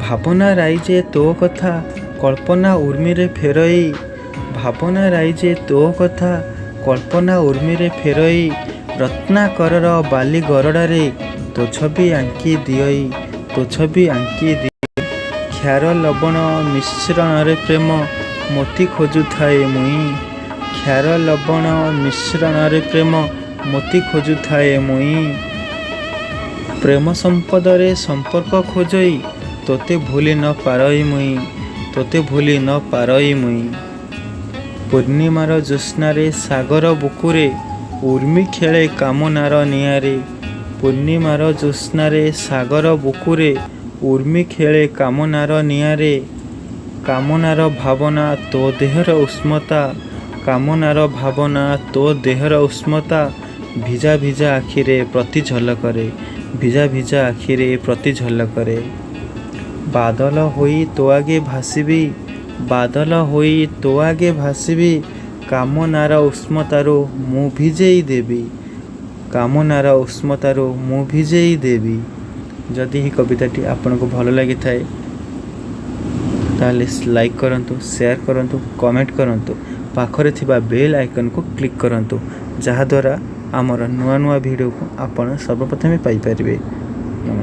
ଭାବନା ରାଇଜେ ତୋ କଥା କଳ୍ପନା ଉର୍ମିରେ ଫେରଇ, ଭାବନା ରାଇଜେ ତୋ କଥା କଳ୍ପନା ଉର୍ମିରେ ଫେରଇ, ରତ୍ନାକରର ବାଲି ଗରଡ଼ାରେ ତୋ ଛବି ଆଙ୍କି ଦିଅଇ, ତୋ ଛବି ଆଙ୍କି ଦିଅଇ। କ୍ଷାର ଲବଣ ମିଶ୍ରଣରେ ପ୍ରେମ ମୋତି ଖୋଜୁଥାଏ ମୁଇଁ, କ୍ଷାର ଲବଣ ମିଶ୍ରଣରେ ପ୍ରେମ ମୋତି ଖୋଜୁଥାଏ ମୁଇଁ। ପ୍ରେମ ସମ୍ପଦରେ ସମ୍ପର୍କ ଖୋଜଇ ତୋତେ ଭୁଲି ନ ପାରଇ ମୁଇଁ, ତୋତେ ଭୁଲି ନ ପାରଇ ମୁଇଁ। ପୂର୍ଣ୍ଣିମାର ଜ୍ୟୋତ୍ସ୍ନାରେ ସାଗର ବୁକୁରେ ଉର୍ମି ଖେଳେ କାମନାର ନିଆଁରେ, ପୂର୍ଣ୍ଣିମାର ଜ୍ୟୋତ୍ସ୍ନାରେ ସାଗର ବୁକୁରେ ଉର୍ମି ଖେଳେ କାମନାର ନିଆଁରେ। କାମନାର ଭାବନା ତୋ ଦେହର ଉଷ୍ମତା, କାମନାର ଭାବନା ତୋ ଦେହର ଉଷ୍ମତା, ଭିଜା ଭିଜା ଆଖିରେ ପ୍ରତି ଝଲକରେ, ଭିଜା ଭିଜା ଆଖିରେ ପ୍ରତି ଝଲକରେ। ବାଦଲ ହୋଇ ତୋ ଆଗେ ଭାସିବି, ବାଦଲ ହୋଇ ତୋ ଆଗେ ଭାସିବି, କାମନାର ଉଷ୍ମତାରୁ ମୁଁ ଭିଜେଇ ଦେବି, କାମନାର ଉଷ୍ମତାରୁ ମୁଁ ଭିଜେଇ ଦେବି। ଯଦି ଏହି କବିତାଟି ଆପଣଙ୍କୁ ଭଲ ଲାଗିଥାଏ ତାହେଲେ ଲାଇକ୍ କରନ୍ତୁ, ସେୟାର କରନ୍ତୁ, କମେଣ୍ଟ କରନ୍ତୁ, ପାଖରେ ଥିବା ବେଲ୍ ଆଇକନ୍କୁ କ୍ଲିକ୍ କରନ୍ତୁ, ଯାହାଦ୍ୱାରା ଆମର ନୂଆ ନୂଆ ଭିଡ଼ିଓକୁ ଆପଣ ସର୍ବପ୍ରଥମେ ପାଇପାରିବେ।